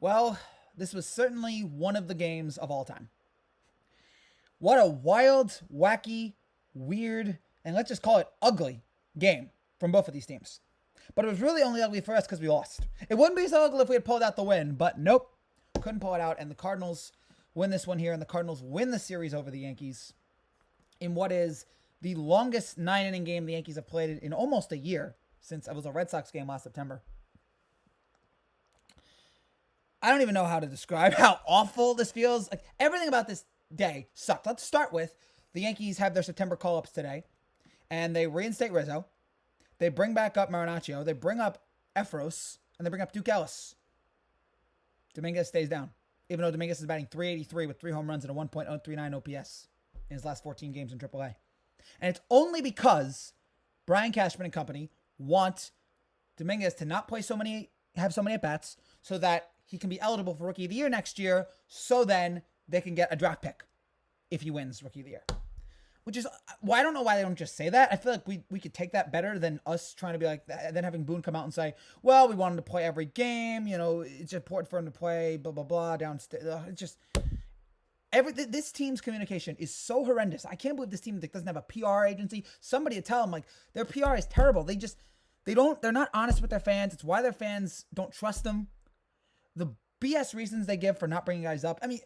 Well, this was certainly one of the games of all time. What a wild, wacky, weird, and let's just call it ugly game from both of these teams. But it was really only ugly for us because we lost. It wouldn't be so ugly if we had pulled out the win, but nope. Couldn't pull it out, and the Cardinals win this one here, and the Cardinals win the series over the Yankees in what is the longest 9-inning game the Yankees have played in almost a year, since it was a Red Sox game last September. I don't even know how to describe how awful this feels. Like, everything about this day sucked. Let's start with the Yankees have their September call-ups today, and they reinstate Rizzo. They bring back up Marinaccio. They bring up Efros, and they bring up Duke Ellis. Dominguez stays down, even though Dominguez is batting .383 with 3 home runs and a 1.039 OPS in his last 14 games in AAA. And it's only because Brian Cashman and company want Dominguez to not play have so many at-bats so that he can be eligible for Rookie of the Year next year, so then they can get a draft pick if he wins Rookie of the Year. Which is, well, I don't know why they don't just say that. I feel like we could take that better than us trying to be like, then having Boone come out and say, well, we want him to play every game, it's important for him to play, blah, blah, blah, downstairs. It's just, this team's communication is so horrendous. I can't believe this team doesn't have a PR agency. Somebody to tell them, like, their PR is terrible. They're not honest with their fans. It's why their fans don't trust them. The BS reasons they give for not bringing guys up. I mean,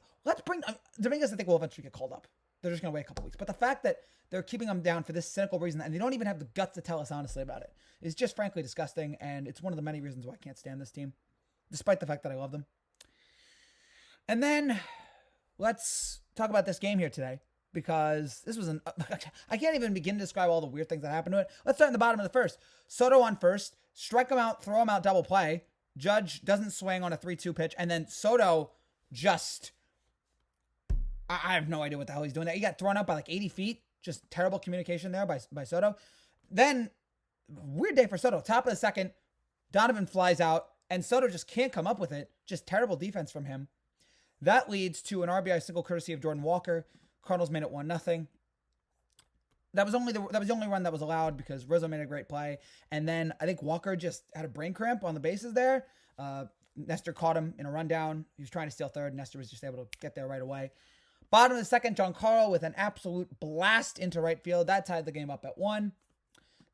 Dominguez, I think, will eventually get called up. They're just going to wait a couple weeks. But the fact that they're keeping him down for this cynical reason, and they don't even have the guts to tell us honestly about it, is just frankly disgusting, and it's one of the many reasons why I can't stand this team, despite the fact that I love them. And then, let's talk about this game here today, because this was I can't even begin to describe all the weird things that happened to it. Let's start in the bottom of the first. Soto on first, strike him out, throw him out, double play. Judge doesn't swing on a 3-2 pitch, and then Soto just... I have no idea what the hell he's doing there. He got thrown out by like 80 feet. Just terrible communication there by Soto. Then, weird day for Soto. Top of the second, Donovan flies out, and Soto just can't come up with it. Just terrible defense from him. That leads to an RBI single courtesy of Jordan Walker. Cardinals made it 1-0. That was the only run that was allowed because Rizzo made a great play. And then I think Walker just had a brain cramp on the bases there. Nestor caught him in a rundown. He was trying to steal third. Nestor was just able to get there right away. Bottom of the second, Giancarlo with an absolute blast into right field. That tied the game up at 1.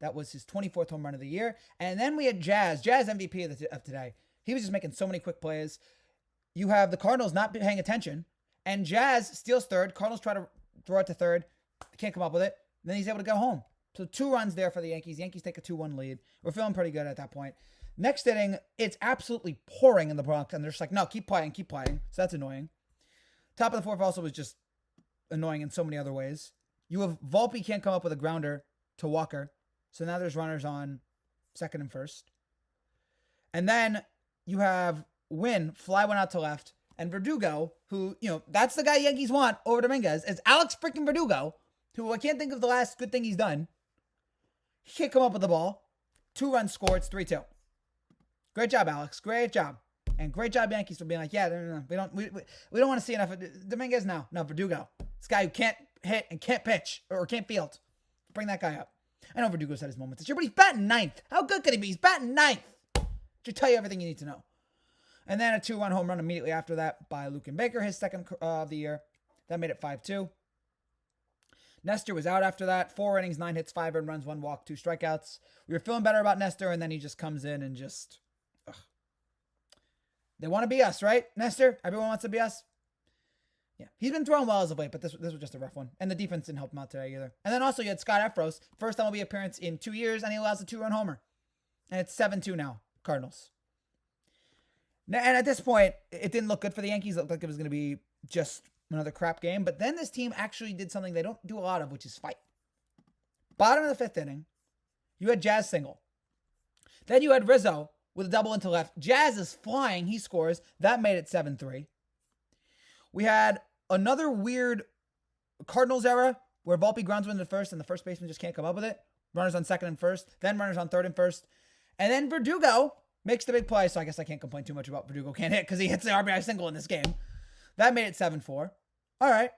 That was his 24th home run of the year. And then we had Jazz MVP of today. He was just making so many quick plays. You have the Cardinals not paying attention, and Jazz steals third. Cardinals try to throw it to third. Can't come up with it. Then he's able to go home. So 2 runs there for the Yankees. Yankees take a 2-1 lead. We're feeling pretty good at that point. Next inning, it's absolutely pouring in the Bronx, and they're just like, no, keep playing. So that's annoying. Top of the fourth also was just annoying in so many other ways. You have Volpe can't come up with a grounder to Walker. So now there's runners on second and first. And then you have Wynn fly one out to left. And Verdugo, who, that's the guy Yankees want over Dominguez, is Alex freaking Verdugo, who I can't think of the last good thing he's done. He can't come up with the ball. 2 runs scored. It's 3-2. Great job, Alex. Great job. And great job, Yankees, for being like, yeah, no. We don't want to see enough of Dominguez now. No, Verdugo. This guy who can't hit and can't pitch or can't field. Bring that guy up. I know Verdugo's had his moments this year, but he's batting 9th. How good could he be? He's batting 9th. Should tell you everything you need to know. And then a 2-run home run immediately after that by Luken Baker, his second of the year. That made it 5-2. Nestor was out after that. 4 innings, 9 hits, 5 earned runs, 1 walk, 2 strikeouts. We were feeling better about Nestor, and then he just comes in and just... They want to be us, right, Nestor? Everyone wants to be us? Yeah. He's been throwing well as of late, but this was just a rough one. And the defense didn't help him out today either. And then also you had Scott Efros. First MLB appearance in 2 years, and he allows a 2-run homer. And it's 7-2 now, Cardinals. And at this point, it didn't look good for the Yankees. It looked like it was going to be just another crap game. But then this team actually did something they don't do a lot of, which is fight. Bottom of the 5th inning, you had Jazz single. Then you had Rizzo with a double into left. Jazz is flying. He scores. That made it 7-3. We had another weird Cardinals era where Volpe grounds one to first and the first baseman just can't come up with it. Runners on second and first. Then runners on third and first. And then Verdugo makes the big play. So I guess I can't complain too much about Verdugo can't hit because he hits the RBI single in this game. That made it 7-4. All right.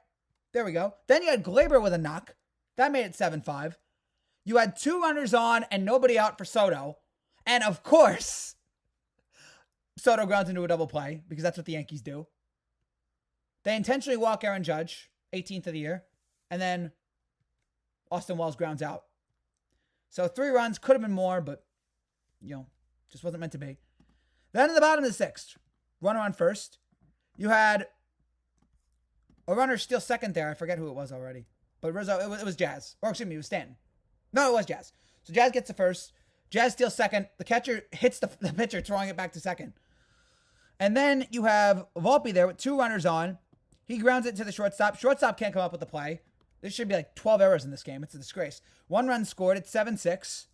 There we go. Then you had Glaber with a knock. That made it 7-5. You had 2 runners on and nobody out for Soto. And of course, Soto grounds into a double play because that's what the Yankees do. They intentionally walk Aaron Judge, 18th of the year, and then Austin Wells grounds out. So 3 runs, could have been more, but, just wasn't meant to be. Then in the bottom of the 6th, runner on first, you had a runner steal second there. I forget who it was already. But Rizzo, it was Jazz. Or excuse me, it was Stanton. No, it was Jazz. So Jazz gets the first. Jazz steals second. The catcher hits the pitcher, throwing it back to second. And then you have Volpe there with 2 runners on. He grounds it to the shortstop. Shortstop can't come up with the play. There should be like 12 errors in this game. It's a disgrace. 1 run scored. It's 7-6.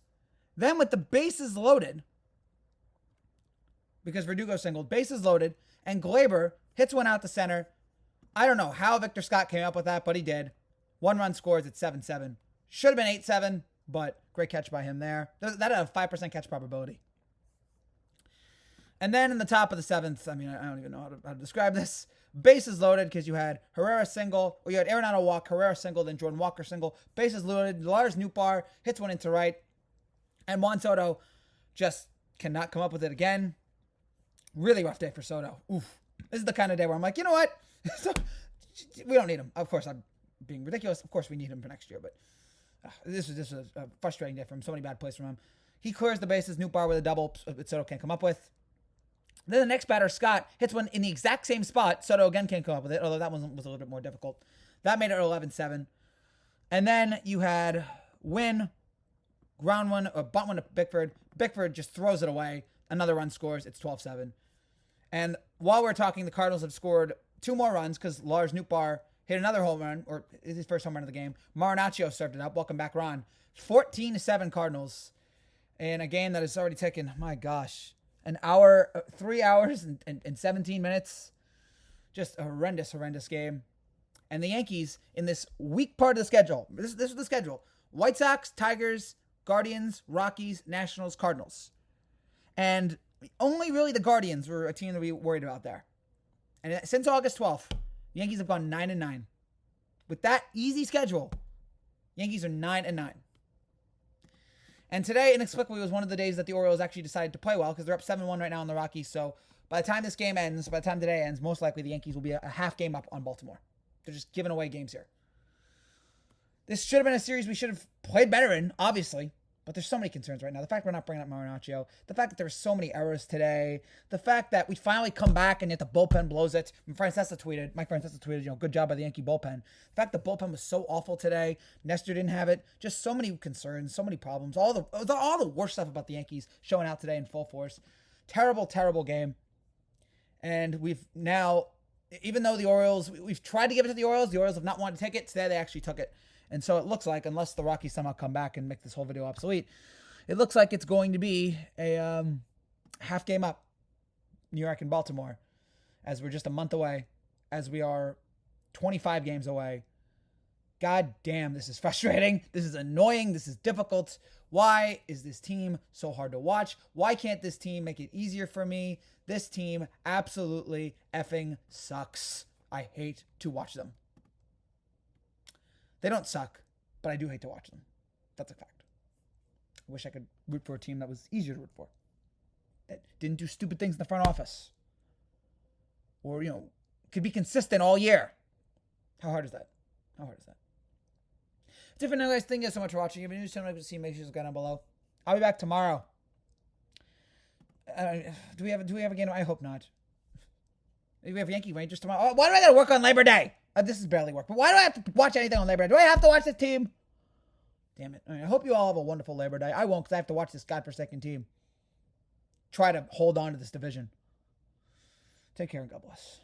Then with the bases loaded, because Verdugo singled, bases loaded, and Glaber hits one out to center. I don't know how Victor Scott came up with that, but he did. 1 run scores at 7-7. Should have been 8-7, but great catch by him there. That had a 5% catch probability. And then in the top of the 7th, I don't even know how to describe this. Bases loaded because you had Herrera single, or you had Arenado walk, Herrera single, then Jordan Walker single. Bases loaded. Lars Nootbaar hits one into right. And Juan Soto just cannot come up with it again. Really rough day for Soto. Oof. This is the kind of day where I'm like, you know what? We don't need him. Of course, I'm being ridiculous. Of course, we need him for next year. But this was just a frustrating day for him. So many bad plays from him. He clears the bases. Nootbaar with a double, Soto can't come up with. Then the next batter, Scott, hits one in the exact same spot. Soto again can't come up with it, although that one was a little bit more difficult. That made it 11-7. And then you had Wynn, ground one, or bunt one to Bickford. Bickford just throws it away. Another run scores. It's 12-7. And while we're talking, the Cardinals have scored 2 more runs because Lars Nootbaar hit another home run, or his first home run of the game. Marinaccio served it up. Welcome back, Ron. 14-7 Cardinals in a game that has already taken, my gosh, 3 hours and 17 minutes. Just a horrendous game. And the Yankees, in this weak part of the schedule, this is the schedule: White Sox, Tigers, Guardians, Rockies, Nationals, Cardinals. And only really the Guardians were a team that we worried about there. And since August 12th, the Yankees have gone 9-9. With that easy schedule, Yankees are 9-9. And today, inexplicably, was one of the days that the Orioles actually decided to play well because they're up 7-1 right now on the Rockies. So by the time this game ends, by the time today ends, most likely the Yankees will be a half game up on Baltimore. They're just giving away games here. This should have been a series we should have played better in, obviously. But there's so many concerns right now. The fact we're not bringing up Marinaccio. The fact that there were so many errors today. The fact that we finally come back and yet the bullpen blows it. Mike Francesa tweeted, good job by the Yankee bullpen. The fact the bullpen was so awful today. Nestor didn't have it. Just so many concerns, so many problems. All the worst stuff about the Yankees showing out today in full force. Terrible game. And we've now, even though the Orioles, we've tried to give it to the Orioles have not wanted to take it. Today they actually took it. And so it looks like, unless the Rockies somehow come back and make this whole video obsolete, it looks like it's going to be a half game up, New York and Baltimore, as we're just a month away, as we are 25 games away. God damn, this is frustrating. This is annoying. This is difficult. Why is this team so hard to watch? Why can't this team make it easier for me? This team absolutely effing sucks. I hate to watch them. They don't suck, but I do hate to watch them. That's a fact. I wish I could root for a team that was easier to root for. That didn't do stupid things in the front office. Or, could be consistent all year. How hard is that? Different guys, thank you so much for watching. If you're new to the channel, make sure to go down below. I'll be back tomorrow. Do we have a game? I hope not. Maybe we have Yankee Rangers tomorrow. Oh, why do I got to work on Labor Day? This is barely work. But why do I have to watch anything on Labor Day? Do I have to watch this team? Damn it. I hope you all have a wonderful Labor Day. I won't because I have to watch this godforsaken team try to hold on to this division. Take care and God bless.